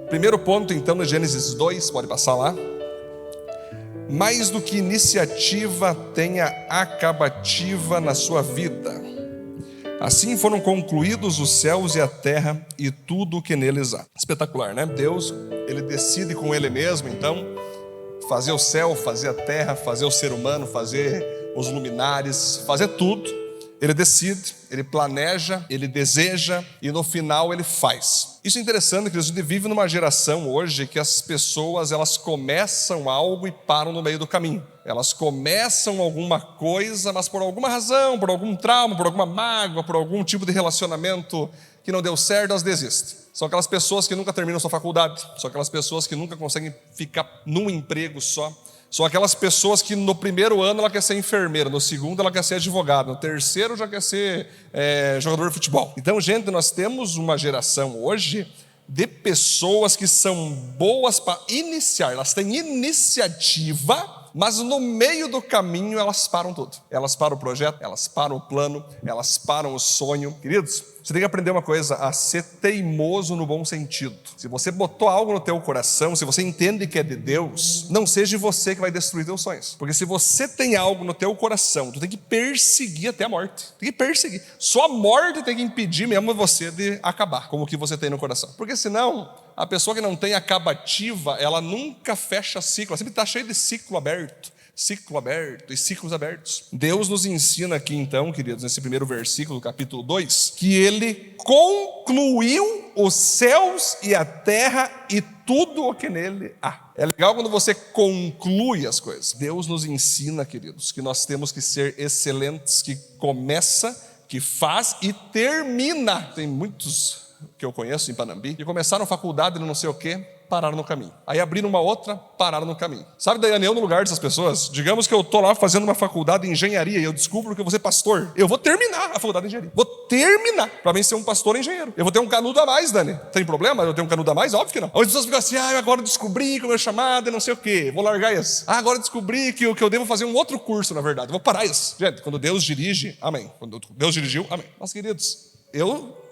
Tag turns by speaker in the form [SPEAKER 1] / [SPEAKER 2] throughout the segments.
[SPEAKER 1] Primeiro ponto, então, no Gênesis 2, pode passar lá. Mais do que iniciativa, tenha acabativa na sua vida. Assim foram concluídos os céus e a terra e tudo o que neles há. Espetacular, né? Deus, ele decide com ele mesmo, então, fazer o céu, fazer a terra, fazer o ser humano, fazer os luminares, fazer tudo. Ele decide, ele planeja, ele deseja e no final ele faz. Isso é interessante, que a gente vive numa geração hoje que as pessoas, elas começam algo e param no meio do caminho. Elas começam alguma coisa, mas por alguma razão, por algum trauma, por alguma mágoa, por algum tipo de relacionamento que não deu certo, elas desistem. São aquelas pessoas que nunca terminam sua faculdade, são aquelas pessoas que nunca conseguem ficar num emprego só. São aquelas pessoas que no primeiro ano ela quer ser enfermeira, no segundo ela quer ser advogada, no terceiro já quer ser jogador de futebol. Então, gente, nós temos uma geração hoje de pessoas que são boas para iniciar, elas têm iniciativa, mas no meio do caminho elas param tudo. Elas param o projeto, elas param o plano, elas param o sonho. Queridos, você tem que aprender uma coisa, a ser teimoso no bom sentido. Se você botou algo no teu coração, se você entende que é de Deus, não seja você que vai destruir teus sonhos. Porque se você tem algo no teu coração, tu tem que perseguir até a morte. Tem que perseguir. Só a morte tem que impedir mesmo você de acabar com o que você tem no coração. Porque senão, a pessoa que não tem acabativa, ela nunca fecha ciclo. Ela sempre está cheia de ciclo aberto e ciclos abertos. Deus nos ensina aqui então, queridos, nesse primeiro versículo do capítulo 2, que Ele concluiu os céus e a terra e tudo o que nele há. É legal quando você conclui as coisas. Deus nos ensina, queridos, que nós temos que ser excelentes, que começa, que faz e termina. Tem muitos que eu conheço em Panambi que começaram faculdade no não sei o quê, pararam no caminho. Aí abriram uma outra, pararam no caminho. Sabe, Daiane, eu no lugar dessas pessoas, digamos que eu estou lá fazendo uma faculdade de engenharia e eu descubro que eu vou ser pastor. Eu vou terminar a faculdade de engenharia. Vou terminar para mim ser um pastor engenheiro. Eu vou ter um canudo a mais, Dani. Tem problema eu ter um canudo a mais? Óbvio que não. As pessoas ficam assim, agora eu descobri que o meu chamado é não sei o quê. Vou largar isso. Agora eu descobri que eu devo fazer um outro curso, na verdade. Vou parar isso. Gente, quando Deus dirige, amém. Quando Deus dirigiu, amém. Mas, queridos,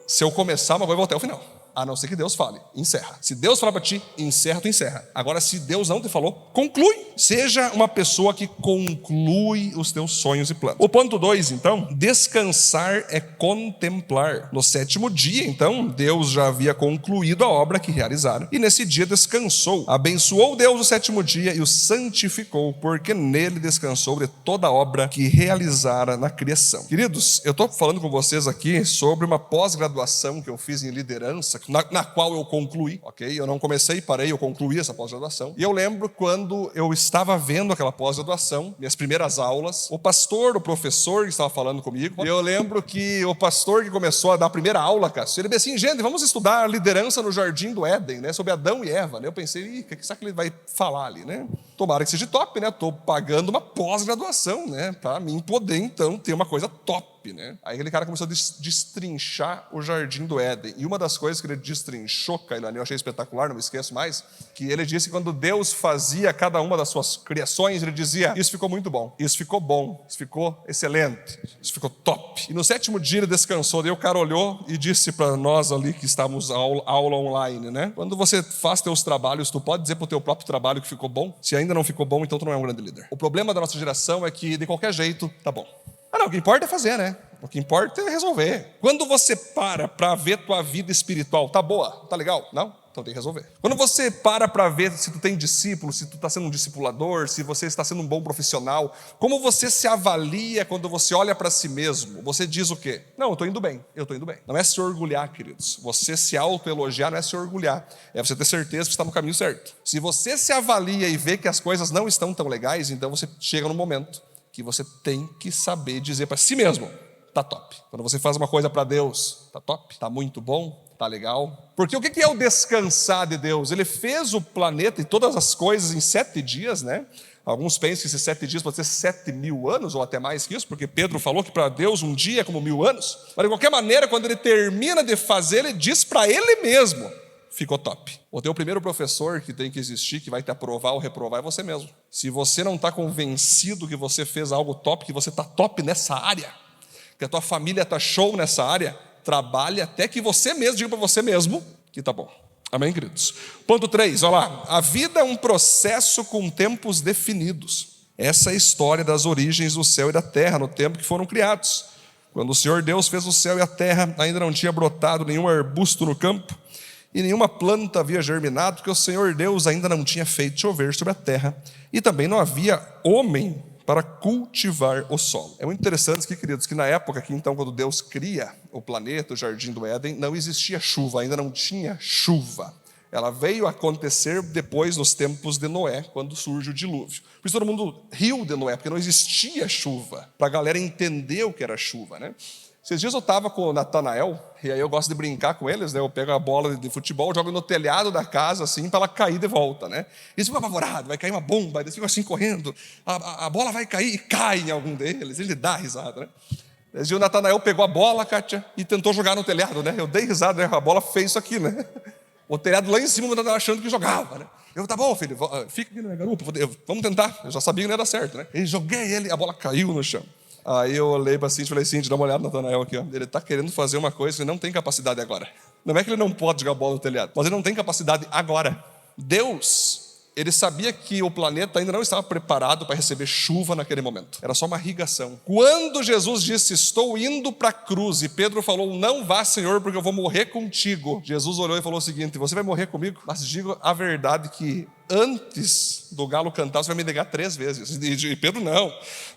[SPEAKER 1] se eu começar uma coisa, eu vou até o final. A não ser que Deus fale, encerra. Se Deus falar para ti, encerra, tu encerra. Agora, se Deus não te falou, conclui. Seja uma pessoa que conclui os teus sonhos e planos. O ponto 2, então, descansar é contemplar. No 7º dia, então, Deus já havia concluído a obra que realizaram. E nesse dia descansou. Abençoou Deus o 7º dia e o santificou, porque nele descansou de toda a obra que realizara na criação. Queridos, eu estou falando com vocês aqui sobre uma pós-graduação que eu fiz em liderança, na qual eu concluí, ok? Eu não comecei, parei, eu concluí essa pós-graduação. E eu lembro quando eu estava vendo aquela pós-graduação, minhas primeiras aulas, o professor que estava falando comigo, e eu lembro que o pastor que começou a dar a primeira aula, Cássio, ele disse assim, gente, vamos estudar liderança no Jardim do Éden, né? Sobre Adão e Eva, né? Eu pensei, o que será que ele vai falar ali, né? Tomara que seja top, né? Estou pagando uma pós-graduação, né? Para mim poder, então, ter uma coisa top, né? Aí aquele cara começou a destrinchar o Jardim do Éden. E uma das coisas que ele destrinchou, Kailane, eu achei espetacular, não me esqueço mais, que ele disse que quando Deus fazia cada uma das suas criações, ele dizia, isso ficou muito bom, isso ficou bom, isso ficou excelente, isso ficou top. E no 7º dia ele descansou, daí o cara olhou e disse para nós ali que estávamos aula online, né? Quando você faz teus trabalhos, tu pode dizer para o teu próprio trabalho que ficou bom? Se ainda não ficou bom, então tu não é um grande líder. O problema da nossa geração é que de qualquer jeito, tá bom. Não, o que importa é fazer, né? O que importa é resolver. Quando você para ver tua vida espiritual, tá boa? Tá legal? Não? Então tem que resolver. Quando você para ver se tu tem discípulo, se tu está sendo um discipulador, se você está sendo um bom profissional, como você se avalia quando você olha para si mesmo? Você diz o quê? Não, eu estou indo bem, eu estou indo bem. Não é se orgulhar, queridos. Você se autoelogiar não é se orgulhar. É você ter certeza que está no caminho certo. Se você se avalia e vê que as coisas não estão tão legais, então você chega no momento que você tem que saber dizer para si mesmo, tá top. Quando você faz uma coisa para Deus, tá top, tá muito bom, tá legal. Porque o que é o descansar de Deus? Ele fez o planeta e todas as coisas em 7 dias, né? Alguns pensam que esses 7 dias pode ser 7.000 anos, ou até mais que isso, porque Pedro falou que para Deus um dia é como 1.000 anos. Mas de qualquer maneira, quando ele termina de fazer, ele diz para ele mesmo, ficou top. O teu primeiro professor que tem que existir, que vai te aprovar ou reprovar, é você mesmo. Se você não está convencido que você fez algo top, que você está top nessa área, que a tua família está show nessa área, trabalhe até que você mesmo diga para você mesmo que tá bom. Amém, queridos? Ponto 3, olha lá. A vida é um processo com tempos definidos. Essa é a história das origens do céu e da terra no tempo que foram criados. Quando o Senhor Deus fez o céu e a terra, ainda não tinha brotado nenhum arbusto no campo e nenhuma planta havia germinado, porque o Senhor Deus ainda não tinha feito chover sobre a terra e também não havia homem para cultivar o solo. É muito interessante aqui, queridos, que na época que então, quando Deus cria o planeta, o jardim do Éden, não existia chuva, ainda não tinha chuva. Ela veio acontecer depois nos tempos de Noé, quando surge o dilúvio. Por isso todo mundo riu de Noé, porque não existia chuva, para a galera entender o que era chuva, né? Esses dias eu estava com o Natanael, e aí eu gosto de brincar com eles, né? Eu pego a bola de futebol, jogo no telhado da casa, assim, para ela cair de volta, né? Eles ficam apavorados, vai cair uma bomba, eles ficam assim correndo, a bola vai cair e cai em algum deles, ele dá risada, né? E o Natanael pegou a bola, Kátia, e tentou jogar no telhado, né? Eu dei risada, né? A bola fez isso aqui, né? O telhado lá em cima, eu estava achando que jogava, né? Eu, tá bom, filho, fica aqui na minha garupa, vamos tentar. Eu já sabia que não ia dar certo, né? E joguei ele, a bola caiu no chão. Aí eu olhei para a Cintia e falei, Cintia, dá uma olhada no Natanael aqui, ó. Ele está querendo fazer uma coisa que ele não tem capacidade agora. Não é que ele não pode jogar bola no telhado, mas ele não tem capacidade agora. Deus, ele sabia que o planeta ainda não estava preparado para receber chuva naquele momento. Era só uma irrigação. Quando Jesus disse, estou indo para a cruz, e Pedro falou, não vá, Senhor, porque eu vou morrer contigo. Jesus olhou e falou o seguinte, você vai morrer comigo? Mas digo a verdade que antes do galo cantar, você vai me negar 3 vezes. E Pedro,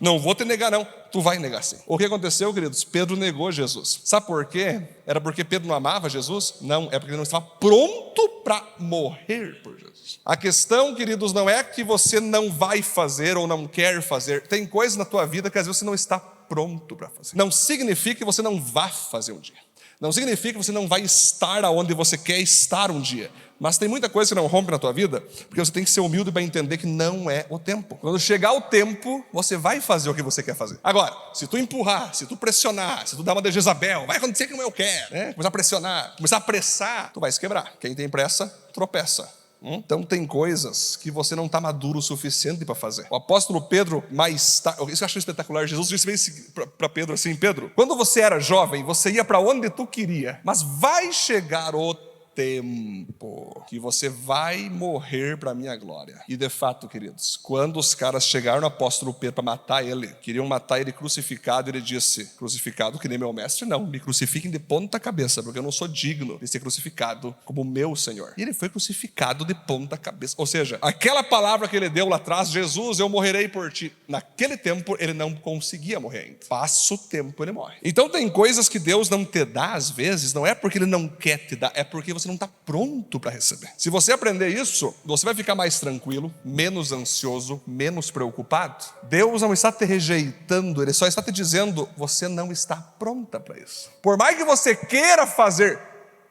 [SPEAKER 1] não vou te negar não. Tu vai negar sim. O que aconteceu, queridos? Pedro negou Jesus. Sabe por quê? Era porque Pedro não amava Jesus? Não, é porque ele não estava pronto para morrer por Jesus. A questão, queridos, não é que você não vai fazer ou não quer fazer. Tem coisas na tua vida que às vezes você não está pronto para fazer. Não significa que você não vá fazer um dia. Não significa que você não vai estar aonde você quer estar um dia. Mas tem muita coisa que não rompe na tua vida, porque você tem que ser humilde para entender que não é o tempo. Quando chegar o tempo, você vai fazer o que você quer fazer. Agora, se tu empurrar, se tu pressionar, se tu dar uma de Jezabel, vai acontecer como eu quero, né? Começar a pressionar, começar a pressar, tu vai se quebrar. Quem tem pressa, tropeça. Então tem coisas que você não está maduro o suficiente para fazer. O apóstolo Pedro, mais tarde, isso eu acho espetacular, Jesus disse para Pedro assim, Pedro, quando você era jovem, você ia para onde tu queria, mas vai chegar o tempo que você vai morrer para a minha glória. E de fato, queridos, quando os caras chegaram no apóstolo Pedro para matar ele, queriam matar ele crucificado, ele disse, crucificado que nem meu mestre, não, me crucifiquem de ponta cabeça, porque eu não sou digno de ser crucificado como meu Senhor. E ele foi crucificado de ponta cabeça. Ou seja, aquela palavra que ele deu lá atrás, Jesus, eu morrerei por ti. Naquele tempo, ele não conseguia morrer ainda. Passa o tempo, ele morre. Então tem coisas que Deus não te dá às vezes, não é porque ele não quer te dar, é porque você não está pronto para receber. Se você aprender isso, você vai ficar mais tranquilo, menos ansioso, menos preocupado. Deus não está te rejeitando, Ele só está te dizendo, você não está pronta para isso. Por mais que você queira fazer,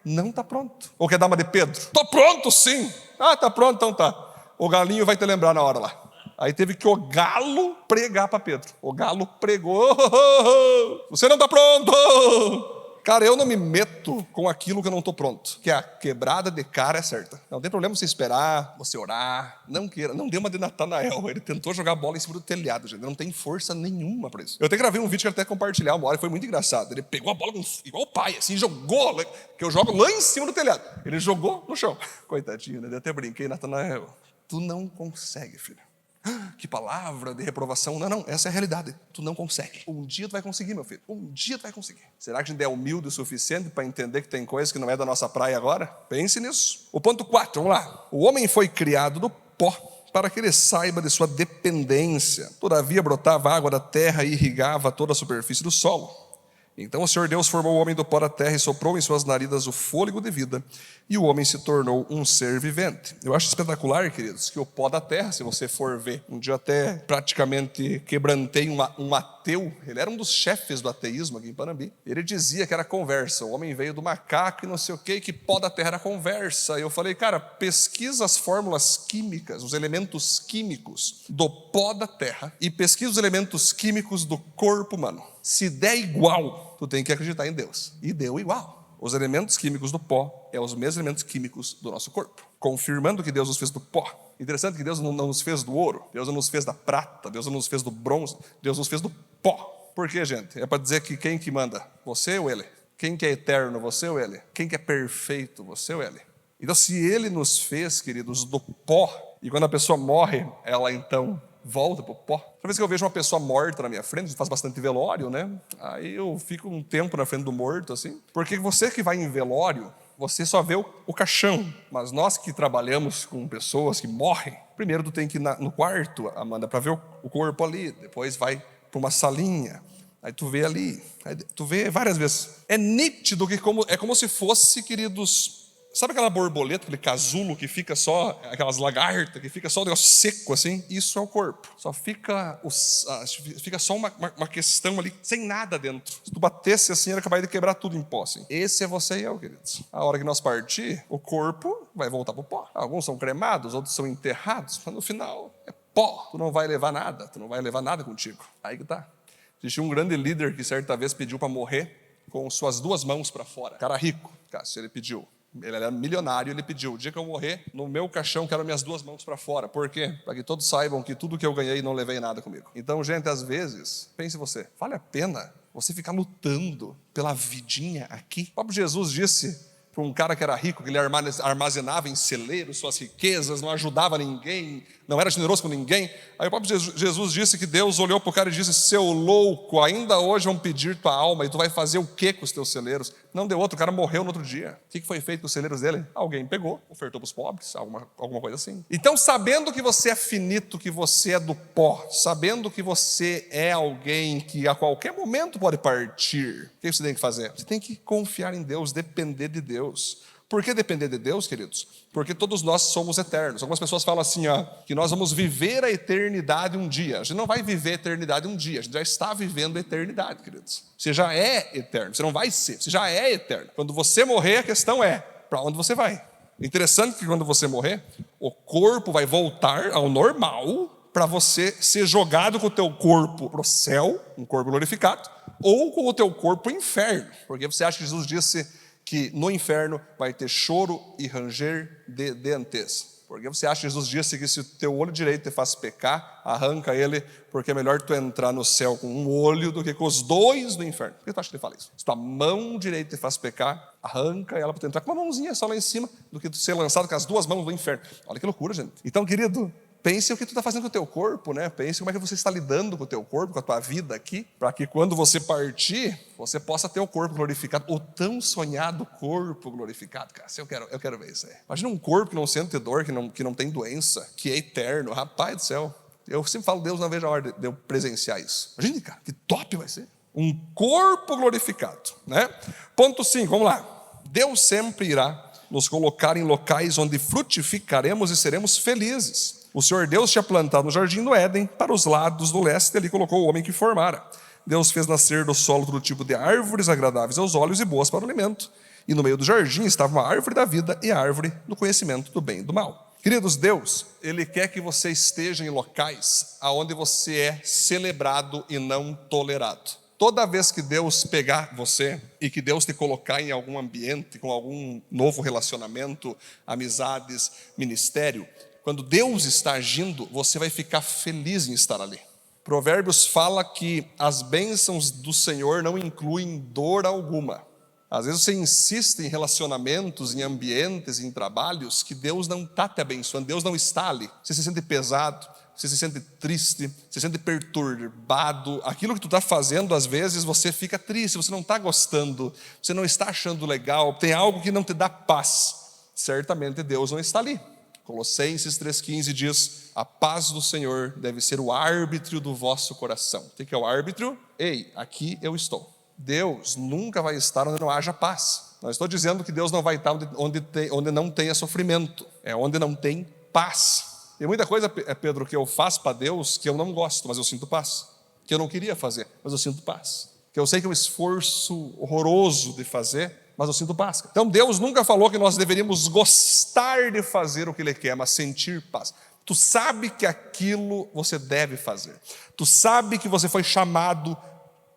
[SPEAKER 1] não está pronto. Ou quer dar uma de Pedro? Estou pronto sim. Ah, está pronto, então tá. O galinho vai te lembrar na hora lá. Aí teve que o galo pregar para Pedro. O galo pregou, você não está pronto. Cara, eu não me meto com aquilo que eu não estou pronto. Que a quebrada de cara é certa. Não tem problema você esperar, você orar. Não queira. Não deu uma de Natanael. Ele tentou jogar a bola em cima do telhado, gente. Não tem força nenhuma para isso. Eu até gravei um vídeo que eu até compartilhar uma hora. Foi muito engraçado. Ele pegou a bola igual o pai, assim, jogou. Que eu jogo lá em cima do telhado. Ele jogou no chão. Coitadinho, né? Eu até brinquei, Natanael. Tu não consegue, filho. Que palavra de reprovação. Não, essa é a realidade. Tu não consegue. Um dia tu vai conseguir, meu filho. Um dia tu vai conseguir. Será que a gente é humilde o suficiente para entender que tem coisas que não é da nossa praia agora? Pense nisso. O ponto 4, vamos lá. O homem foi criado do pó para que ele saiba de sua dependência. Todavia brotava água da terra e irrigava toda a superfície do solo. Então o Senhor Deus formou o homem do pó da terra e soprou em suas narinas o fôlego de vida, e o homem se tornou um ser vivente. Eu acho espetacular, queridos, que o pó da terra, se você for ver, um dia até praticamente quebrantei um ateu, ele era um dos chefes do ateísmo aqui em Panambi, ele dizia que era conversa, o homem veio do macaco e não sei o que pó da terra era conversa. Eu falei, cara, pesquisa as fórmulas químicas, os elementos químicos do pó da terra e pesquisa os elementos químicos do corpo humano. Se der igual, tu tem que acreditar em Deus. E deu igual. Os elementos químicos do pó é os mesmos elementos químicos do nosso corpo. Confirmando que Deus nos fez do pó. Interessante que Deus não nos fez do ouro. Deus não nos fez da prata. Deus não nos fez do bronze. Deus nos fez do pó. Por quê, gente? É para dizer que quem que manda? Você ou Ele? Quem que é eterno? Você ou Ele? Quem que é perfeito? Você ou Ele? Então, se Ele nos fez, queridos, do pó, e quando a pessoa morre, ela então volta pro pó. Toda vez que eu vejo uma pessoa morta na minha frente, faz bastante velório, né? Aí eu fico um tempo na frente do morto, assim. Porque você que vai em velório, você só vê o caixão. Mas nós que trabalhamos com pessoas que morrem, primeiro tu tem que ir no quarto, Amanda, para ver o corpo ali. Depois vai para uma salinha. Aí tu vê ali. Aí tu vê várias vezes. É nítido que é como se fosse, queridos... Sabe aquela borboleta, aquele casulo que fica só, aquelas lagartas, que fica só o negócio seco assim? Isso é o corpo. Só fica só uma questão ali, sem nada dentro. Se tu batesse assim, era capaz de quebrar tudo em pó. Assim. Esse é você e eu, queridos. A hora que nós partir, o corpo vai voltar pro pó. Alguns são cremados, outros são enterrados, mas no final é pó. Tu não vai levar nada contigo. Aí que tá. Existia um grande líder que certa vez pediu para morrer com suas 2 mãos para fora. Cara rico, Cássio, ele pediu. Ele era milionário, ele pediu, o dia que eu morrer, no meu caixão quero minhas 2 mãos para fora. Por quê? Para que todos saibam que tudo que eu ganhei não levei nada comigo. Então, gente, às vezes, pense você, vale a pena você ficar lutando pela vidinha aqui? O próprio Jesus disse para um cara que era rico, que ele armazenava em celeiros suas riquezas, não ajudava ninguém, não era generoso com ninguém. Aí o próprio Jesus disse que Deus olhou para o cara e disse: seu louco, ainda hoje vão pedir tua alma e tu vai fazer o que com os teus celeiros? Não deu outro, o cara morreu no outro dia. O que foi feito com os celeiros dele? Alguém pegou, ofertou para os pobres, alguma coisa assim. Então, sabendo que você é finito, que você é do pó, sabendo que você é alguém que a qualquer momento pode partir, o que você tem que fazer? Você tem que confiar em Deus, depender de Deus. Por que depender de Deus, queridos? Porque todos nós somos eternos. Algumas pessoas falam assim, que nós vamos viver a eternidade um dia. A gente não vai viver a eternidade um dia, a gente já está vivendo a eternidade, queridos. Você já é eterno, você não vai ser, você já é eterno. Quando você morrer, a questão é, para onde você vai? Interessante que quando você morrer, o corpo vai voltar ao normal para você ser jogado com o teu corpo para o céu, um corpo glorificado, ou com o teu corpo para o inferno. Porque você acha que Jesus disse que no inferno vai ter choro e ranger de dentes. Porque você acha que Jesus disse que se o teu olho direito te faz pecar, arranca ele, porque é melhor tu entrar no céu com um olho do que com os 2 no inferno. Por que tu acha que ele fala isso? Se tua mão direita te faz pecar, arranca ela para tu entrar com uma mãozinha só lá em cima, do que tu ser lançado com as 2 mãos no inferno. Olha que loucura, gente. Então, querido, pense o que tu está fazendo com o teu corpo, né? Pense como é que você está lidando com o teu corpo, com a tua vida aqui, para que quando você partir, você possa ter o corpo glorificado, o tão sonhado corpo glorificado. Cara, eu quero ver isso aí. Imagina um corpo que não sente dor, que não tem doença, que é eterno. Rapaz do céu, eu sempre falo, Deus não vejo a hora de eu presenciar isso. Imagine, cara, que top vai ser. Um corpo glorificado, né? Ponto 5, vamos lá. Deus sempre irá nos colocar em locais onde frutificaremos e seremos felizes. O Senhor Deus tinha plantado no jardim do Éden, para os lados do leste, e ali colocou o homem que formara. Deus fez nascer do solo todo tipo de árvores agradáveis aos olhos e boas para o alimento. E no meio do jardim estava uma árvore da vida e a árvore do conhecimento do bem e do mal. Queridos, Deus, Ele quer que você esteja em locais onde você é celebrado e não tolerado. Toda vez que Deus pegar você e que Deus te colocar em algum ambiente, com algum novo relacionamento, amizades, ministério, quando Deus está agindo, você vai ficar feliz em estar ali. Provérbios fala que as bênçãos do Senhor não incluem dor alguma. Às vezes você insiste em relacionamentos, em ambientes, em trabalhos que Deus não está te abençoando, Deus não está ali. Você se sente pesado, você se sente triste, você se sente perturbado. Aquilo que tu está fazendo, às vezes você fica triste, você não está gostando, você não está achando legal, tem algo que não te dá paz. Certamente Deus não está ali. Colossenses 3,15 diz: a paz do Senhor deve ser o árbitro do vosso coração. O que é o árbitro? Ei, aqui eu estou. Deus nunca vai estar onde não haja paz. Não estou dizendo que Deus não vai estar onde não tenha sofrimento, é onde não tem paz. Tem muita coisa, Pedro, que eu faço para Deus que eu não gosto, mas eu sinto paz. Que eu não queria fazer, mas eu sinto paz. Que eu sei que é um esforço horroroso de fazer, mas eu sinto paz. Então Deus nunca falou que nós deveríamos gostar de fazer o que Ele quer, mas sentir paz. Tu sabe que aquilo você deve fazer. Tu sabe que você foi chamado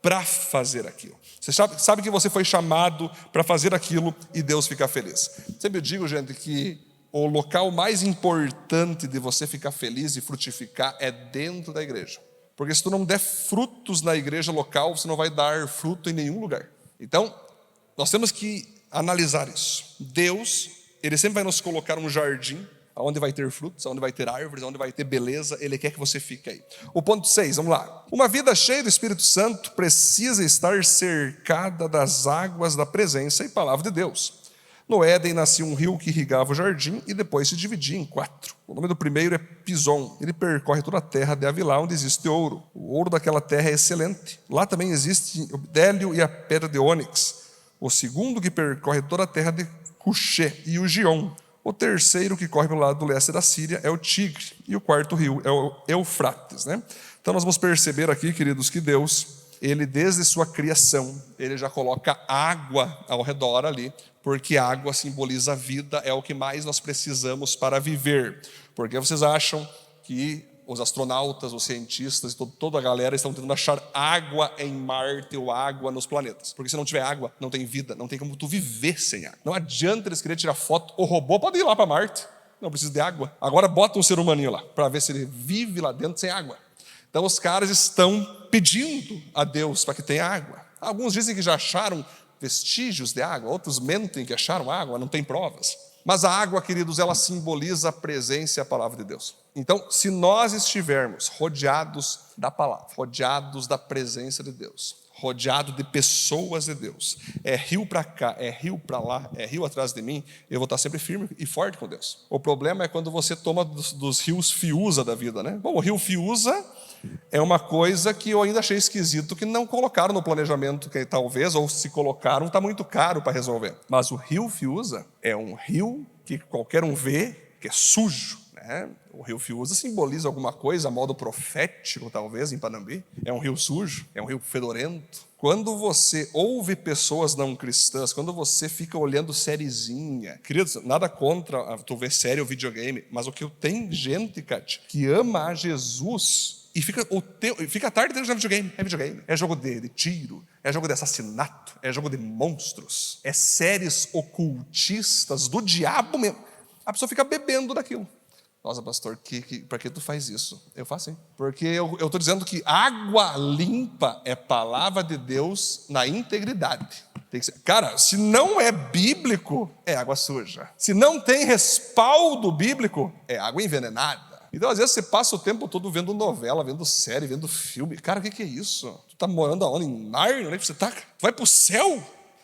[SPEAKER 1] para fazer aquilo. Você sabe que você foi chamado para fazer aquilo e Deus fica feliz. Sempre digo, gente, que o local mais importante de você ficar feliz e frutificar é dentro da igreja. Porque se tu não der frutos na igreja local, você não vai dar fruto em nenhum lugar. Então, nós temos que analisar isso. Deus Ele sempre vai nos colocar um jardim, onde vai ter frutos, onde vai ter árvores, onde vai ter beleza. Ele quer que você fique aí. O ponto 6, vamos lá. Uma vida cheia do Espírito Santo precisa estar cercada das águas da presença e palavra de Deus. No Éden nascia um rio que irrigava o jardim e depois se dividia em 4. O nome do primeiro é Pison. Ele percorre toda a terra de Havilá, onde existe ouro. O ouro daquela terra é excelente. Lá também existe o bdélio e a pedra de ônix. O segundo que percorre toda a terra de Cuxê e o Gion. O terceiro que corre pelo lado do leste da Síria é o Tigre. E o quarto rio é o Eufrates, né? Então nós vamos perceber aqui, queridos, que Deus, ele desde sua criação, ele já coloca água ao redor ali, porque água simboliza a vida, é o que mais nós precisamos para viver. Porque vocês acham que os astronautas, os cientistas, toda a galera estão tentando achar água em Marte ou água nos planetas? Porque se não tiver água, não tem vida, não tem como tu viver sem água. Não adianta eles quererem tirar foto, o robô pode ir lá para Marte, não precisa de água. Agora bota um ser humaninho lá, para ver se ele vive lá dentro sem água. Então os caras estão pedindo a Deus para que tenha água. Alguns dizem que já acharam vestígios de água, outros mentem que acharam água, não tem provas. Mas a água, queridos, ela simboliza a presença e a palavra de Deus. Então, se nós estivermos rodeados da palavra, rodeados da presença de Deus, rodeado de pessoas de Deus, é rio para cá, é rio para lá, é rio atrás de mim, eu vou estar sempre firme e forte com Deus. O problema é quando você toma dos rios Fiuza da vida, né? Bom, o rio Fiuza é uma coisa que eu ainda achei esquisito, que não colocaram no planejamento, que talvez, ou se colocaram, está muito caro para resolver. Mas o rio Fiuza é um rio que qualquer um vê que é sujo, né? O rio Fiuza simboliza alguma coisa, a modo profético, talvez, em Panambi. É um rio sujo, é um rio fedorento. Quando você ouve pessoas não cristãs, quando você fica olhando sériezinha, queridos, nada contra tu ver série ou videogame, mas o que tem gente, Kátia, que ama a Jesus e fica a tarde inteira jogando videogame. É videogame, é jogo de tiro, é jogo de assassinato, é jogo de monstros, é séries ocultistas do diabo mesmo. A pessoa fica bebendo daquilo. Nossa, pastor, para que tu faz isso? Eu faço, hein? Porque eu estou dizendo que água limpa é palavra de Deus na integridade. Tem que ser. Cara, se não é bíblico, é água suja. Se não tem respaldo bíblico, é água envenenada. Então, às vezes, você passa o tempo todo vendo novela, vendo série, vendo filme. Cara, o que é isso? Tu tá morando aonde? Em Nárnia? Onde você tá? Tu vai pro céu?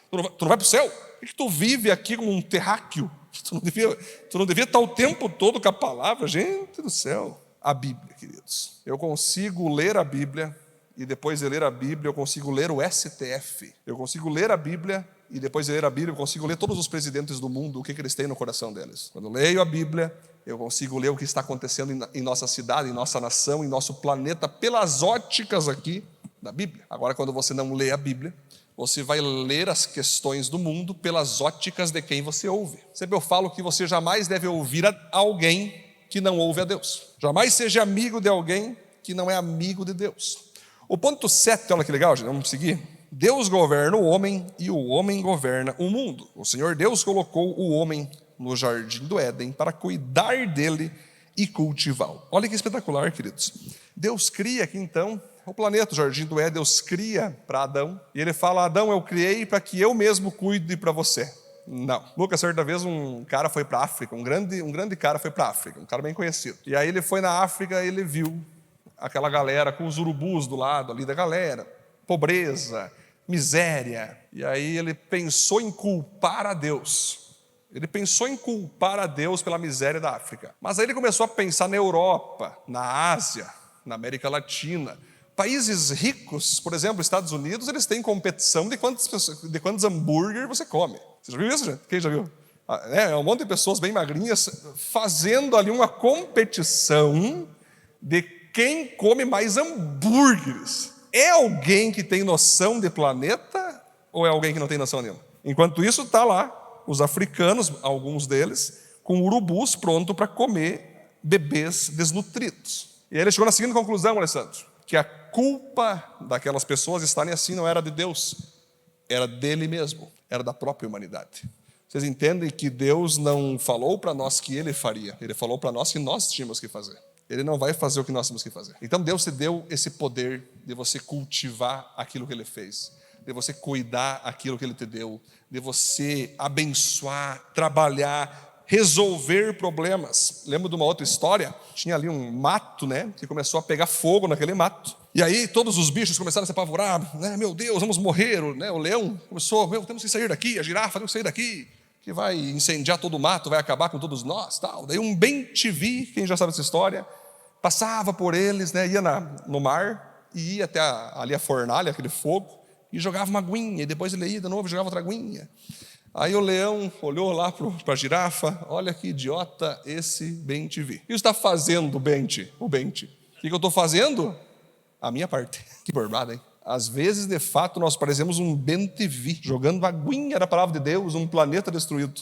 [SPEAKER 1] Tu não vai pro céu? Por que tu vive aqui como um terráqueo? Tu não devia estar o tempo todo com a palavra. Gente do céu. A Bíblia, queridos. Eu consigo ler a Bíblia e depois de ler a Bíblia eu consigo ler o STF. Eu consigo ler a Bíblia e depois de ler a Bíblia eu consigo ler todos os presidentes do mundo, o que eles têm no coração deles. Quando eu leio a Bíblia, eu consigo ler o que está acontecendo em nossa cidade, em nossa nação, em nosso planeta, pelas óticas aqui da Bíblia. Agora, quando você não lê a Bíblia, você vai ler as questões do mundo pelas óticas de quem você ouve. Sempre eu falo que você jamais deve ouvir alguém que não ouve a Deus. Jamais seja amigo de alguém que não é amigo de Deus. O ponto 7, olha que legal, gente, vamos seguir. Deus governa o homem e o homem governa o mundo. O Senhor Deus colocou o homem no jardim do Éden para cuidar dele e cultivá-lo. Olha que espetacular, queridos. Deus cria aqui então o planeta, o jardim do Éden, Deus cria para Adão, e ele fala: Adão, eu criei para que eu mesmo cuide para você. Não. Lucas, certa vez um cara foi para a África, um grande cara foi para a África, um cara bem conhecido. E aí ele foi na África e ele viu aquela galera com os urubus do lado ali da galera, pobreza, miséria. E aí ele pensou em culpar a Deus. Ele pensou em culpar a Deus pela miséria da África. Mas aí ele começou a pensar na Europa, na Ásia, na América Latina. Países ricos, por exemplo, Estados Unidos, eles têm competição de quantos hambúrguer você come. Você já viu isso, gente? Quem já viu? É um monte de pessoas bem magrinhas fazendo ali uma competição de quem come mais hambúrgueres. É alguém que tem noção de planeta ou é alguém que não tem noção nenhuma? Enquanto isso, está lá os africanos, alguns deles, com urubus pronto para comer bebês desnutridos. E aí ele chegou na seguinte conclusão, Alessandro, que a culpa daquelas pessoas estarem assim não era de Deus, era dele mesmo, era da própria humanidade. Vocês entendem que Deus não falou para nós que Ele faria, Ele falou para nós que nós tínhamos que fazer. Ele não vai fazer o que nós temos que fazer. Então Deus te deu esse poder de você cultivar aquilo que Ele fez, de você cuidar aquilo que Ele te deu, de você abençoar, trabalhar, resolver problemas. Lembro de uma outra história, tinha ali um mato, né, que começou a pegar fogo naquele mato. E aí todos os bichos começaram a se apavorar, né, meu Deus, vamos morrer, né, o leão começou, temos que sair daqui, a girafa temos que sair daqui, que vai incendiar todo o mato, vai acabar com todos nós, tal. Daí um bem-te-vi, quem já sabe essa história, passava por eles, né, ia no mar, e ia até ali a fornalha, aquele fogo, e jogava uma aguinha, e depois ele ia de novo e jogava outra aguinha. Aí o leão olhou lá para a girafa, olha que idiota esse bem-te-vi. O que você está fazendo, Bente? O Bente. O que eu estou fazendo? A minha parte. Que borbada, hein? Às vezes, de fato, nós parecemos um bem-te-vi, jogando aguinha da palavra de Deus, um planeta destruído.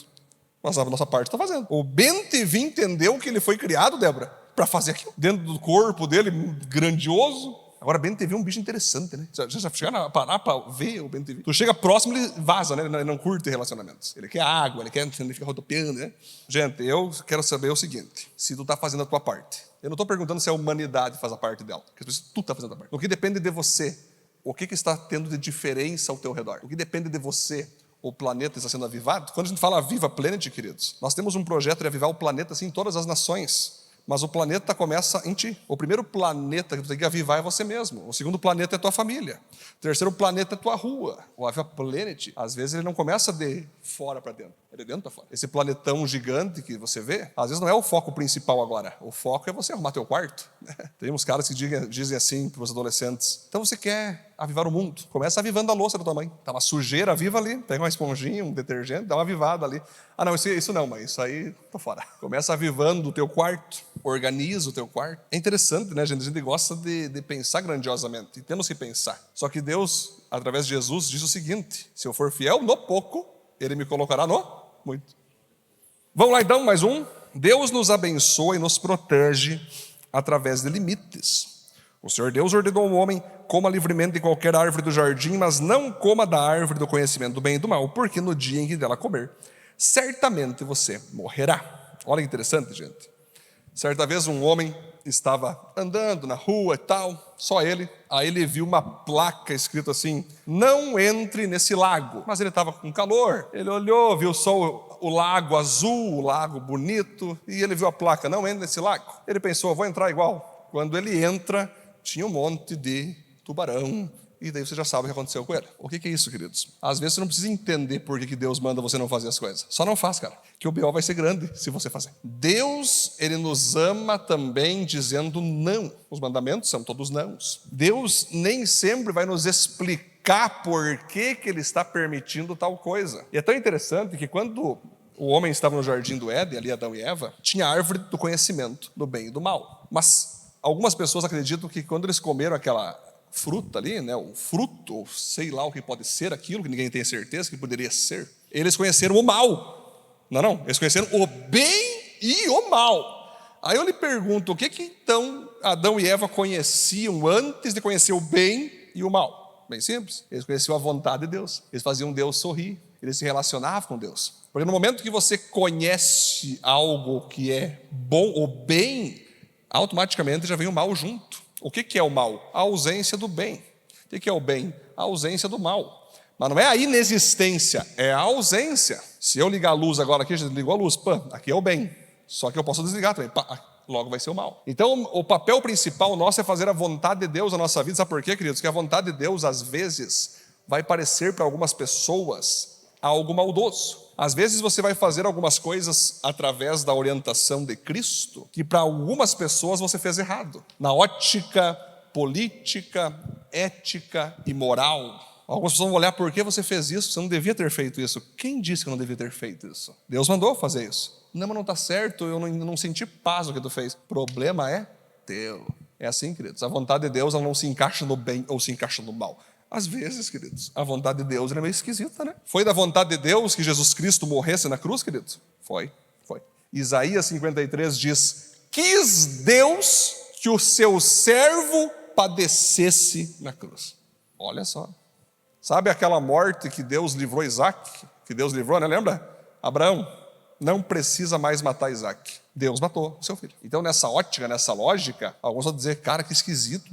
[SPEAKER 1] Mas a nossa parte está fazendo. O bem-te-vi entendeu que ele foi criado, Débora, para fazer aquilo. Dentro do corpo dele, grandioso. Agora, bem-te-vi é um bicho interessante, né? Já chegaram a parar para ver o bem-te-vi? Tu chega próximo, ele vaza, né? Ele não curte relacionamentos. Ele quer água, ele fica rodopiando, né? Gente, eu quero saber o seguinte: se tu está fazendo a tua parte. Eu não estou perguntando se a humanidade faz a parte dela, porque tu está fazendo a parte. O que depende de você, o que está tendo de diferença ao teu redor? O que depende de você, o planeta está sendo avivado? Quando a gente fala Viva Planet, queridos, nós temos um projeto de avivar o planeta assim, em todas as nações. Mas o planeta começa em ti. O primeiro planeta que você tem que avivar é você mesmo. O segundo planeta é tua família. O terceiro planeta é tua rua. O Aviva Planet, às vezes ele não começa de fora para dentro, é de dentro para fora. Esse planetão gigante que você vê, às vezes não é o foco principal agora. O foco é você arrumar teu quarto. Tem uns caras que dizem assim para os adolescentes: então você quer avivar o mundo? Começa avivando a louça da tua mãe. Tá uma sujeira, aviva ali. Pega uma esponjinha, um detergente, dá uma avivada ali. Ah, não, isso não, mãe, isso aí tô fora. Começa avivando o teu quarto, organiza o teu quarto. É interessante, né, gente? A gente gosta de pensar grandiosamente, e temos que pensar. Só que Deus, através de Jesus, diz o seguinte: se eu for fiel no pouco, Ele me colocará no muito. Vamos lá então, mais um. Deus nos abençoa e nos protege através de limites. O Senhor Deus ordenou ao homem: coma livremente de qualquer árvore do jardim, mas não coma da árvore do conhecimento do bem e do mal, porque no dia em que dela comer, certamente você morrerá. Olha que interessante, gente. Certa vez um homem estava andando na rua e tal, só ele. Aí ele viu uma placa escrito assim: não entre nesse lago. Mas ele estava com calor, ele olhou, viu só o lago azul, o lago bonito, e ele viu a placa: não entre nesse lago. Ele pensou: vou entrar igual. Quando ele entra, tinha um monte de tubarão, e daí você já sabe o que aconteceu com ele. O que é isso, queridos? Às vezes você não precisa entender por que Deus manda você não fazer as coisas. Só não faz, cara, que o B.O. vai ser grande se você fazer. Deus, Ele nos ama também dizendo não. Os mandamentos são todos nãos. Deus nem sempre vai nos explicar por que Ele está permitindo tal coisa. E é tão interessante que quando o homem estava no jardim do Éden, ali Adão e Eva, tinha a árvore do conhecimento do bem e do mal. Mas algumas pessoas acreditam que quando eles comeram aquela fruta ali, né, o fruto, ou sei lá o que pode ser aquilo, que ninguém tem certeza que poderia ser, eles conheceram o mal. Não, eles conheceram o bem e o mal. Aí eu lhe pergunto: o que então Adão e Eva conheciam antes de conhecer o bem e o mal? Bem simples, eles conheciam a vontade de Deus, eles faziam Deus sorrir, eles se relacionavam com Deus. Porque no momento que você conhece algo que é bom ou bem, automaticamente já vem o mal junto. O que é o mal? A ausência do bem. O que é o bem? A ausência do mal. Mas não é a inexistência, é a ausência. Se eu ligar a luz agora aqui, já ligou a luz, aqui é o bem. Só que eu posso desligar também, logo vai ser o mal. Então, o papel principal nosso é fazer a vontade de Deus na nossa vida. Sabe por quê, queridos? Que a vontade de Deus, às vezes, vai parecer para algumas pessoas algo maldoso. Às vezes você vai fazer algumas coisas através da orientação de Cristo que para algumas pessoas você fez errado. Na ótica política, ética e moral. Algumas pessoas vão olhar: por que você fez isso? Você não devia ter feito isso. Quem disse que eu não devia ter feito isso? Deus mandou fazer isso. Não, mas não está certo, eu não senti paz no que tu fez. O problema é teu. É assim, queridos. A vontade de Deus, ela não se encaixa no bem ou se encaixa no mal. Às vezes, queridos, a vontade de Deus é meio esquisita, né? Foi da vontade de Deus que Jesus Cristo morresse na cruz, queridos? Foi. Isaías 53 diz: quis Deus que o seu servo padecesse na cruz. Olha só. Sabe aquela morte que Deus livrou Isaac? Que Deus livrou, né? Lembra? Abraão não precisa mais matar Isaac. Deus matou o seu filho. Então, nessa ótica, nessa lógica, alguns vão dizer: cara, que esquisito.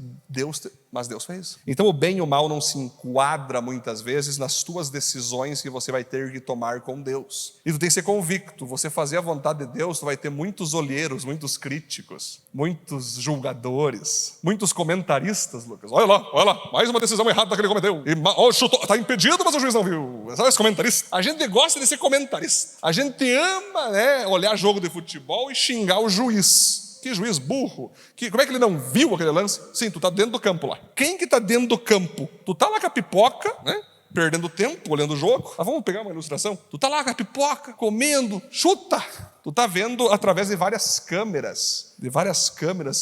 [SPEAKER 1] Mas Deus fez. Então o bem e o mal não se enquadra muitas vezes nas tuas decisões que você vai ter que tomar com Deus. E tu tem que ser convicto. Você fazer a vontade de Deus, tu vai ter muitos olheiros, muitos críticos, muitos julgadores, muitos comentaristas, Lucas. Olha lá, mais uma decisão errada que ele cometeu. Chutou, tá impedido, mas o juiz não viu. Sabe esse comentarista? A gente gosta de ser comentarista. A gente ama, né, olhar jogo de futebol e xingar o juiz. Que juiz burro. Como é que ele não viu aquele lance? Sim, tu tá dentro do campo lá. Quem que tá dentro do campo? Tu tá lá com a pipoca, né? Perdendo tempo, olhando o jogo. Vamos pegar uma ilustração. Tu tá lá com a pipoca, comendo, chuta. Tu tá vendo através de várias câmeras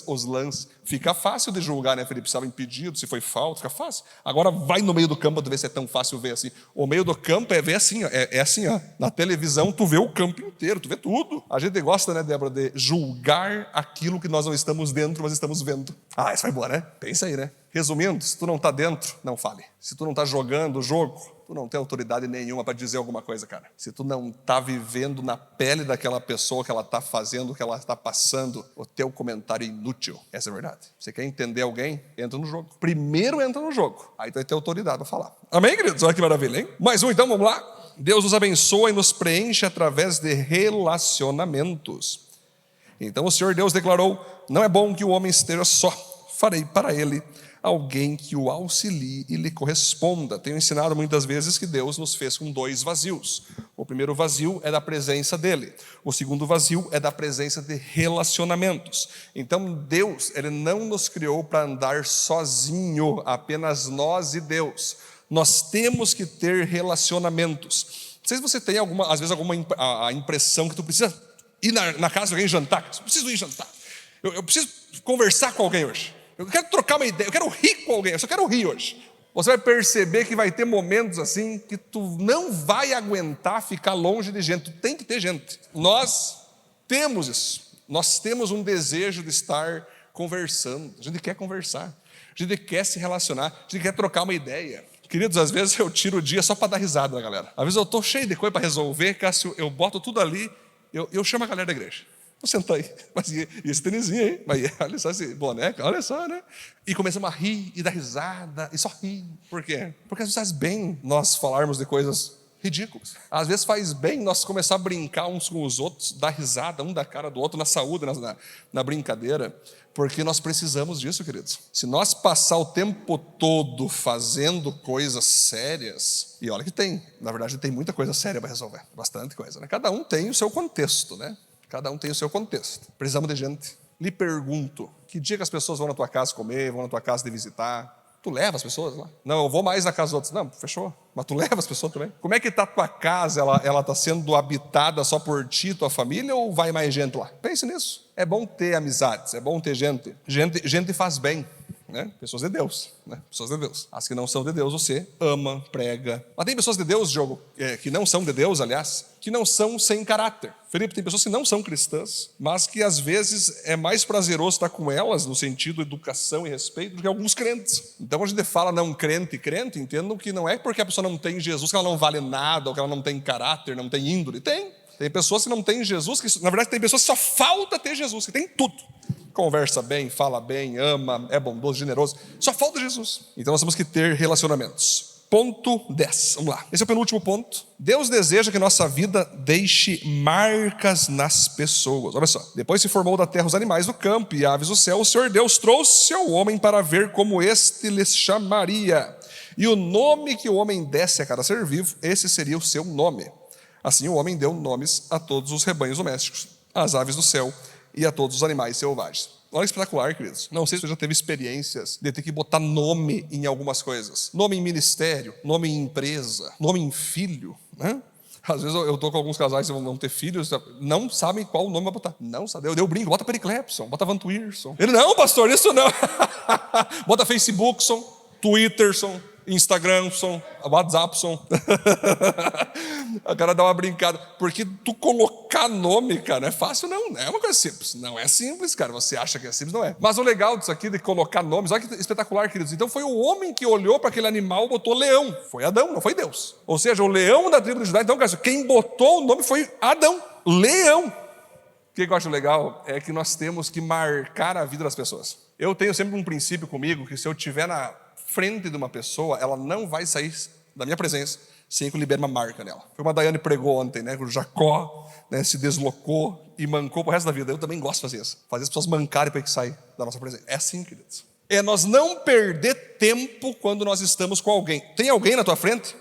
[SPEAKER 1] os lances. Fica fácil de julgar, né, Felipe? Se estava impedido, se foi falta, fica fácil. Agora vai no meio do campo, tu vê se é tão fácil ver assim. O meio do campo é ver assim, ó. É assim, ó. Na televisão tu vê o campo inteiro, tu vê tudo. A gente gosta, né, Débora, de julgar aquilo que nós não estamos dentro, mas estamos vendo. Isso foi boa, né? Pensa aí, né? Resumindo, se tu não está dentro, não fale. Se tu não está jogando o jogo, tu não tem autoridade nenhuma para dizer alguma coisa, cara. Se tu não está vivendo na pele daquela pessoa, que ela está fazendo, o que ela está passando, o teu comentário é inútil. Essa é a verdade. Você quer entender alguém? Entra no jogo. Primeiro entra no jogo. Aí tu vai ter autoridade para falar. Amém, queridos? Olha que maravilha, hein? Mais um então, vamos lá. Deus nos abençoa e nos preenche através de relacionamentos. Então o Senhor Deus declarou: não é bom que o homem esteja só. Farei para ele alguém que o auxilie e lhe corresponda. Tenho ensinado muitas vezes que Deus nos fez com 2 vazios. O primeiro vazio é da presença dele. O segundo vazio é da presença de relacionamentos. Então Deus, ele não nos criou para andar sozinho, apenas nós e Deus. Nós temos que ter relacionamentos. Não sei se você tem às vezes a impressão que tu precisa ir na casa de alguém jantar. Eu preciso ir jantar. Eu preciso conversar com alguém hoje. Eu quero trocar uma ideia, eu quero rir com alguém, eu só quero rir hoje. Você vai perceber que vai ter momentos assim que tu não vai aguentar ficar longe de gente, tu tem que ter gente. Nós temos isso, nós temos um desejo de estar conversando, a gente quer conversar, a gente quer se relacionar, a gente quer trocar uma ideia. Queridos, às vezes eu tiro o dia só para dar risada na galera. Às vezes eu estou cheio de coisa para resolver, Cássio, eu boto tudo ali, eu chamo a galera da igreja. Vou sentar aí, mas e esse tênisinho aí? Mas olha só esse boneco, olha só, né? E começamos a rir e dar risada, e só rir. Por quê? Porque às vezes faz bem nós falarmos de coisas ridículas. Às vezes faz bem nós começar a brincar uns com os outros, dar risada um da cara do outro, na saúde, na brincadeira, porque nós precisamos disso, queridos. Se nós passar o tempo todo fazendo coisas sérias, e olha que tem, na verdade tem muita coisa séria para resolver, bastante coisa, né? Cada um tem o seu contexto, né? Cada um tem o seu contexto. Precisamos de gente. Lhe pergunto, que dia que as pessoas vão na tua casa comer, vão na tua casa de visitar? Tu leva as pessoas lá? Não, eu vou mais na casa dos outros. Não, fechou. Mas tu leva as pessoas também? Como é que está a tua casa? Ela está sendo habitada só por ti e tua família, ou vai mais gente lá? Pense nisso. É bom ter amizades, é bom ter gente. Gente faz bem. Né? Pessoas de Deus, né? Pessoas de Deus. As que não são de Deus, você ama, prega. Mas tem pessoas de Deus, Diogo, que não são de Deus, aliás, que não são sem caráter. Felipe, tem pessoas que não são cristãs, mas que às vezes é mais prazeroso estar com elas, no sentido de educação e respeito, do que alguns crentes. Então a gente fala não crente, entendam que não é porque a pessoa não tem Jesus que ela não vale nada, ou que ela não tem caráter, não tem índole. Tem pessoas que não têm Jesus, que na verdade tem pessoas que só falta ter Jesus, que tem tudo. Conversa bem, fala bem, ama, é bondoso, generoso. Só falta Jesus. Então nós temos que ter relacionamentos. Ponto 10. Vamos lá. Esse é o penúltimo ponto. Deus deseja que nossa vida deixe marcas nas pessoas. Olha só. Depois se formou da terra os animais do campo e aves do céu. O Senhor Deus trouxe ao homem para ver como este lhes chamaria. E o nome que o homem desse a cada ser vivo, esse seria o seu nome. Assim o homem deu nomes a todos os rebanhos domésticos, às aves do céu e a todos os animais selvagens. Olha que espetacular, queridos. Não sei se você já teve experiências de ter que botar nome em algumas coisas. Nome em ministério, nome em empresa, nome em filho, né? Às vezes eu estou com alguns casais que vão ter filhos, não sabem qual nome vai botar. Não sabe. Eu dei o brinco, bota Periclepson, bota Vantuirson. Ele, não, pastor, isso não. Bota Facebookson, Twitterson, Instagramson, WhatsAppson. O cara dá uma brincada. Porque tu colocar nome, cara, não é fácil, não é uma coisa simples. Não é simples, cara. Você acha que é simples, não é. Mas o legal disso aqui, de colocar nomes, olha que espetacular, queridos. Então foi o homem que olhou para aquele animal e botou leão. Foi Adão, não foi Deus. Ou seja, o leão da tribo de Judá. Então, cara, quem botou o nome foi Adão. Leão. O que eu acho legal é que nós temos que marcar a vida das pessoas. Eu tenho sempre um princípio comigo, que se eu estiver na frente de uma pessoa, ela não vai sair da minha presença sem que eu libere uma marca nela. Foi como a Daiane pregou ontem, né? O Jacó, né, se deslocou e mancou pro resto da vida. Eu também gosto de fazer isso. Fazer as pessoas mancarem para que sair da nossa presença. É assim, queridos. É nós não perder tempo quando nós estamos com alguém. Tem alguém na tua frente?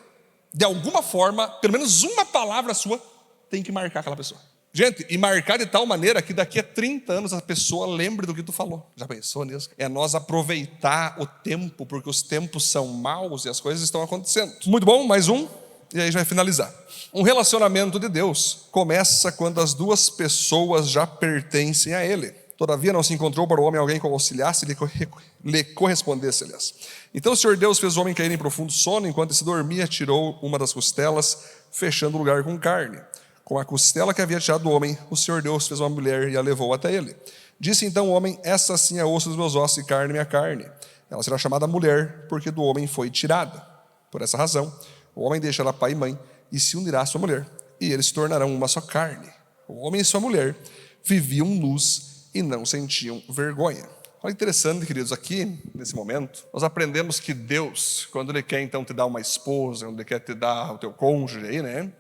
[SPEAKER 1] De alguma forma, pelo menos uma palavra sua tem que marcar aquela pessoa. Gente, e marcar de tal maneira que daqui a 30 anos a pessoa lembre do que tu falou. Já pensou nisso? É nós aproveitar o tempo, porque os tempos são maus e as coisas estão acontecendo. Muito bom, mais um, e aí já vai finalizar. Um relacionamento de Deus começa quando as duas pessoas já pertencem a Ele. Todavia não se encontrou para o homem alguém que o auxiliasse e lhe correspondesse, aliás. Então o Senhor Deus fez o homem cair em profundo sono, enquanto se dormia, tirou uma das costelas, fechando o lugar com carne. Com a costela que havia tirado do homem, o Senhor Deus fez uma mulher e a levou até ele. Disse então o homem: essa sim é osso dos meus ossos e carne minha carne. Ela será chamada mulher, porque do homem foi tirada. Por essa razão, o homem deixará pai e mãe e se unirá à sua mulher, e eles se tornarão uma só carne. O homem e sua mulher viviam nus e não sentiam vergonha. Olha, interessante, queridos, aqui, nesse momento, nós aprendemos que Deus, quando Ele quer então te dar uma esposa, quando Ele quer te dar o teu cônjuge aí, né?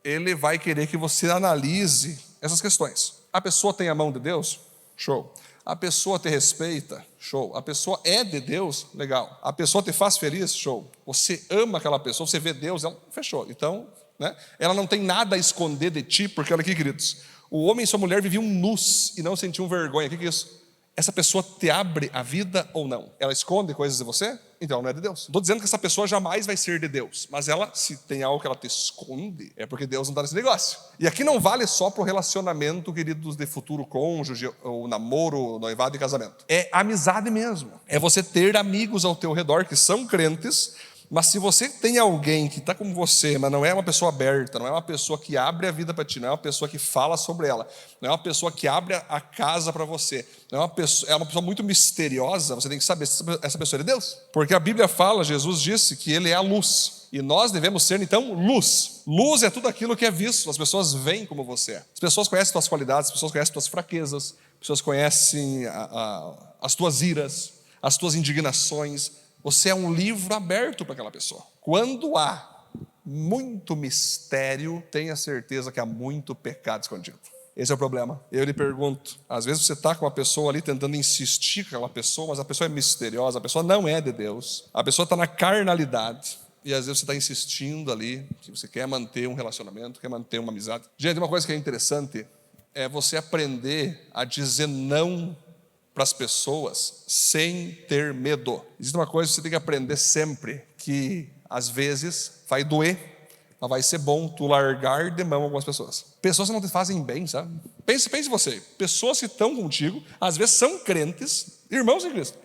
[SPEAKER 1] Ele vai querer que você analise essas questões. A pessoa tem a mão de Deus? Show. A pessoa te respeita? Show. A pessoa é de Deus? Legal. A pessoa te faz feliz? Show. Você ama aquela pessoa, você vê Deus, ela fechou. Então, né? Ela não tem nada a esconder de ti, porque olha aqui, queridos, o homem e sua mulher viviam nus e não sentiam vergonha. O que é isso? Essa pessoa te abre a vida ou não? Ela esconde coisas de você? Então não é de Deus. Não estou dizendo que essa pessoa jamais vai ser de Deus, mas ela, se tem algo que ela te esconde, é porque Deus não está nesse negócio. E aqui não vale só para o relacionamento, queridos, de futuro cônjuge, ou namoro, noivado e casamento. É amizade mesmo. É você ter amigos ao teu redor que são crentes. Mas se você tem alguém que está com você, mas não é uma pessoa aberta, não é uma pessoa que abre a vida para ti, não é uma pessoa que fala sobre ela, não é uma pessoa que abre a casa para você, não é uma pessoa muito misteriosa, você tem que saber se essa pessoa é de Deus. Porque a Bíblia fala, Jesus disse que Ele é a luz, e nós devemos ser então luz. Luz é tudo aquilo que é visto, as pessoas veem como você é. As pessoas conhecem tuas qualidades, as pessoas conhecem tuas fraquezas, as pessoas conhecem as tuas iras, as tuas indignações. Você é um livro aberto para aquela pessoa. Quando há muito mistério, tenha certeza que há muito pecado escondido. Esse é o problema. Eu lhe pergunto, às vezes você está com uma pessoa ali tentando insistir com aquela pessoa, mas a pessoa é misteriosa, a pessoa não é de Deus, a pessoa está na carnalidade, e às vezes você está insistindo ali, que você quer manter um relacionamento, quer manter uma amizade. Gente, uma coisa que é interessante é você aprender a dizer não para as pessoas sem ter medo. Existe uma coisa que você tem que aprender sempre, que às vezes vai doer, mas vai ser bom tu largar de mão algumas pessoas. Pessoas que não te fazem bem, sabe? Pense você, pessoas que estão contigo, às vezes são crentes, irmãos em Cristo,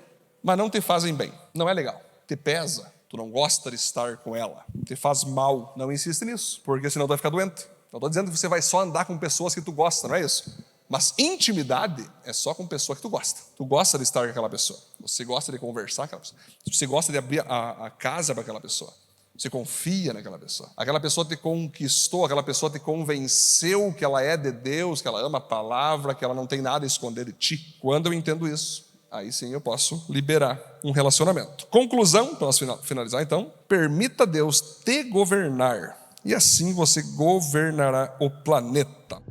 [SPEAKER 1] mas não te fazem bem. Não é legal, te pesa, tu não gosta de estar com ela, te faz mal. Não insiste nisso, porque senão tu vai ficar doente. Não estou dizendo que você vai só andar com pessoas que tu gosta, não é isso? Mas intimidade é só com pessoa que tu gosta. Tu gosta de estar com aquela pessoa. Você gosta de conversar com aquela pessoa. Você gosta de abrir a casa para aquela pessoa. Você confia naquela pessoa. Aquela pessoa te conquistou, aquela pessoa te convenceu que ela é de Deus, que ela ama a palavra, que ela não tem nada a esconder de ti. Quando eu entendo isso, aí sim eu posso liberar um relacionamento. Conclusão, para nós finalizar então. Permita Deus te governar. E assim você governará o planeta.